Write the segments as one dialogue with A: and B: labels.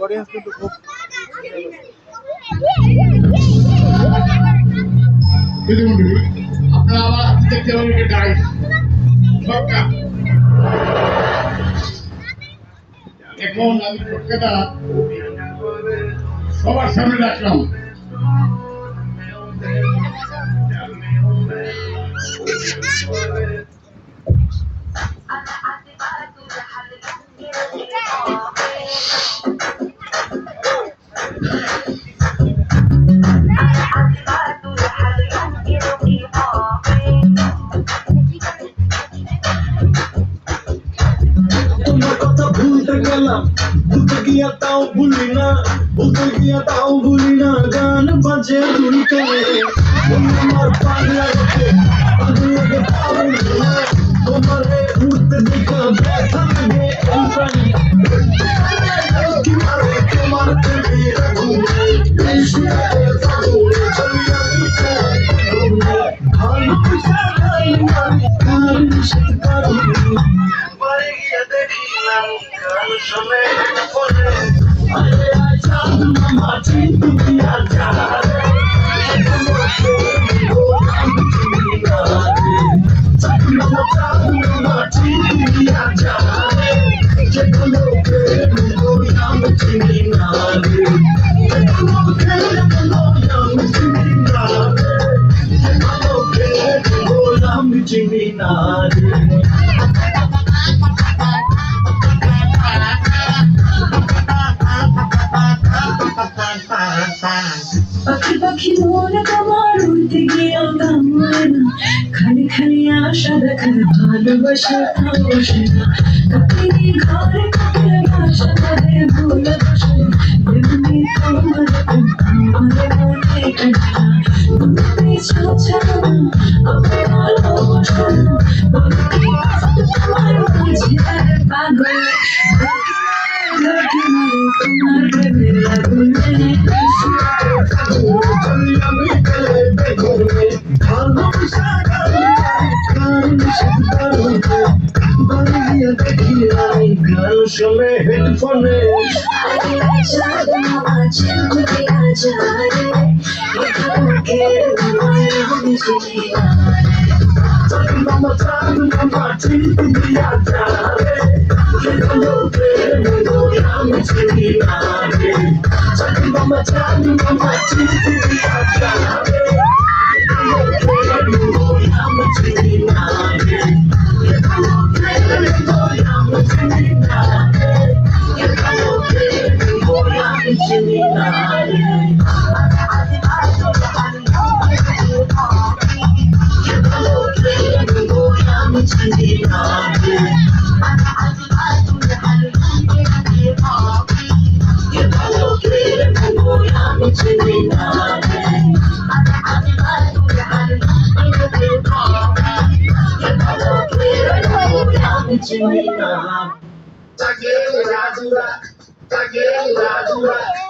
A: Audience কিন্তু খুব আপনারা আবার দেখতে পাবেন গাইড এখন আমি পক্ষটা সবার সামনে রাখলাম।
B: ভুলতে গিয়া তাও ভুলি না, ভুলতে গিয়া তাও ভুলি না, গান বাজে দুই করে আমার পাগলা গে পাগল না, তোমারে উঠতে দেখা ব্যথা লাগে কি মারে তোমার প্রেমে ঘুমে এই শুয়ে পাগলে চলি আমি ঘুমে ভালোবাসা নাই মারি কার নিষেধ করি বাড়ি গিয়ে দেখিলাম গান শুনে বলে আরে আচ্ছা মামা চিন্তি আচ্ছা
C: পাখি পাখি মনে তোমার উড়তে গিয়েও থামে না, খালি খালি আশা দেখার ভালোবাসা তাও বসে না, কাকিনি ঘরে কাকলে ভাষা ধরে ভুলে বসে এমনি তোমার আমার মনে কাটা তুমি ছাড়া আমি ভালোবাসা তোমার মাঝে পাগল তোমার প্রেমে লাগুনে
B: শুনে হেডফোনে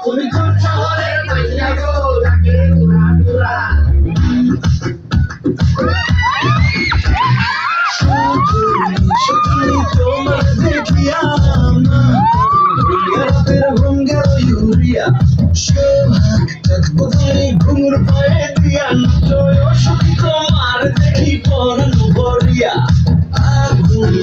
B: তুমি কোন শহরের মাইয়া গো লাগে উড়াদুরা তোমার দেখিয়া হুঙ্গার ইউরিয়া সোহাগ কোথায় ঘুমুর পায়ে দিয়া নয় সখী তোমার দেখি পরানো বরিয়া আগুন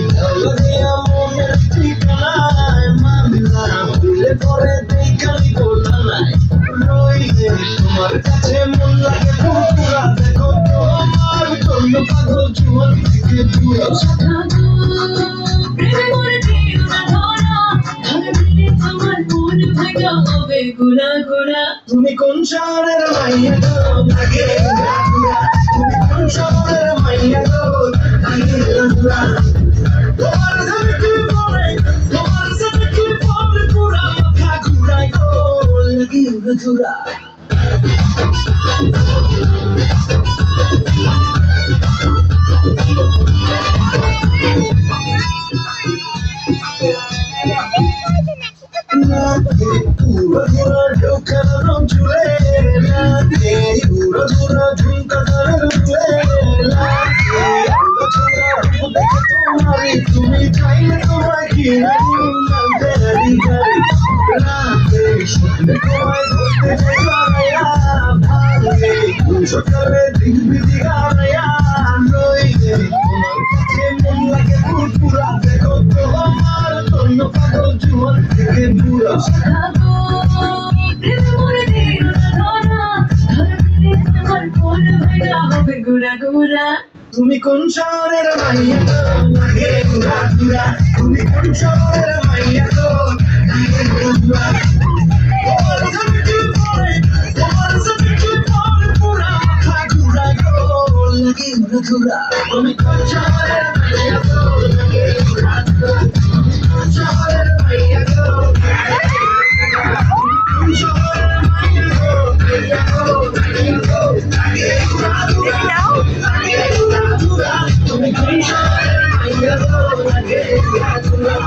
B: লাগিয়া মনের ঠিকানায় মামলা ভুলে পরে দেখালি গোটা নাই রইলে তোমার কাছে মন লাগে পুরা দেখো তোমার জন্য পাগল জীবন থেকে পুরো
C: প্রেমে মরে দিও না ধরা, ধরে দিলে তোমার মন ভাঙা হবে গুড়া গুড়া
B: তুমি কোন শহরের মাইয়া গো লাগে ঘুরা ঘুরা তুমি কোন শহরের মাইয়া গো লাগে ঘুরা তোমার সাথে কি বলে পুরা মাথা ঘুরাই গো লাগে ঘুরা Pura pura ঢোকানো ঝুলে লাগে পুরা পুরা ঝুমকা ধরে ঝুলে লাগে পুরা পুরা দেখে তোমারি তুমি চাইলে তোমায় কি নামতে গাড়ি গাড়ি লাগে শুনলে তোমায় ধরতে যাইয়া ভালে সকালে দিবি দিগায়া রইলে তোমার কাছে মন লাগে পুরা দেখো তো আমার তন্ন পাগল জীবন থেকে পুরা
C: সাগো প্রেম করে দিল ধরা ধরে আমার কোন ভাইয়া হবে গুড়া গুড়া
B: তুমি কোন শহরের মাইয়া গো লাগে ঘুরা ঘুরা তুমি কোন শহরের মাইয়া গো লাগে ঘুরা তোমার সাথে কি বলে পুরা মাথা ঘুরা গো লাগে ঘুরা তুমি কোন শহরের মাইয়া গো লাগে ঘুরা ঘুরা তুমি কোন শহরের মাইয়া গো কোন শহরের মাইয়া গো লাগে ঘুরা ঘুরা তুমি কোন শহরের মাইয়া গো লাগে ঘুরা ঘুরা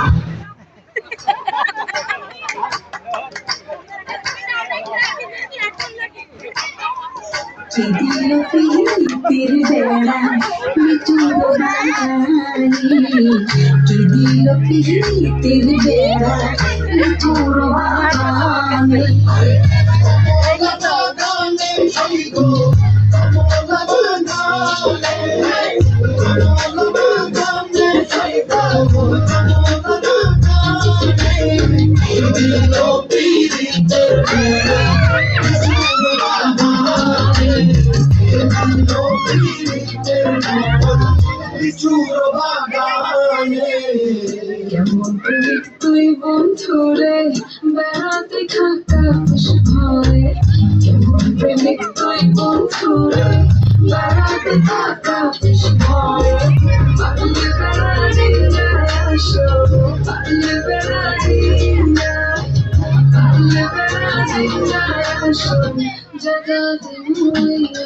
C: কি দিল প্রীতির বেড়া মিঠুর বাগানে কি দিল প্রীতির বেড়া মিঠুর বাগানে কেমন প্রেমিক তুই বন্ধুরে বেড়াতে থাকা বেশ ভয় কেমন প্রেমিক তুই বন্ধুরে বেড়াতে থাকা বেশ ভয় পারলে বেড়াতে যায় আসো পারলে বেড়াতে যায় আসো জগাতে মুইয়া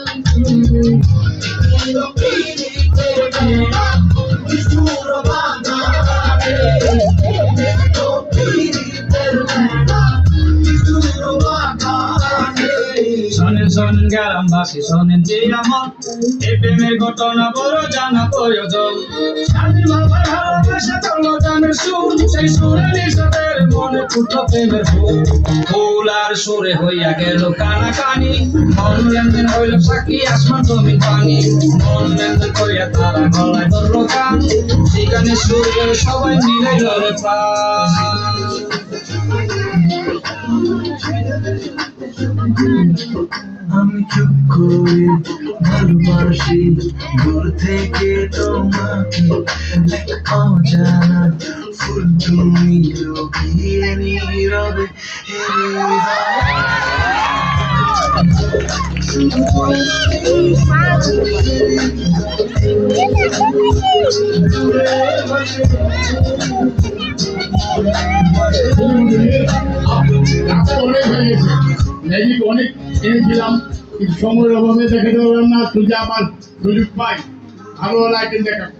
D: শোনেন শোনেন গ্রামবাসী শোনেন যে আমার এই প্রেমের ঘটনা বড় জানা প্রয়োজন স্বাধীন বাবার ভালোবাসা চলো জানের সুর সেই সুরে নিষাদের মনে ফুটলো প্রেমের ফুল আর সুরে হইয়া গেল কানাকানি মন লেনদেন হইল সাক্ষী আসমান জমি পানি মন লেনদেন করিয়া তারা গলায় ধরলো কান সেখানে সুরে সবাই মিলাইল রে প্রাণ
B: আমি চুপ করে ভালোবাসি দূর থেকে তোমাকে এক অজানা ফুল তুমি লুকিয়ে নীরবে
A: অনেক হয়ে গেছে ম্যাজিক অনেক এনেছিলাম কিন্তু সময়ের অভাবে দেখাতে পারলাম না যদি আমার সুযোগ পাই ভালো ভালো আইটেম দেখাবো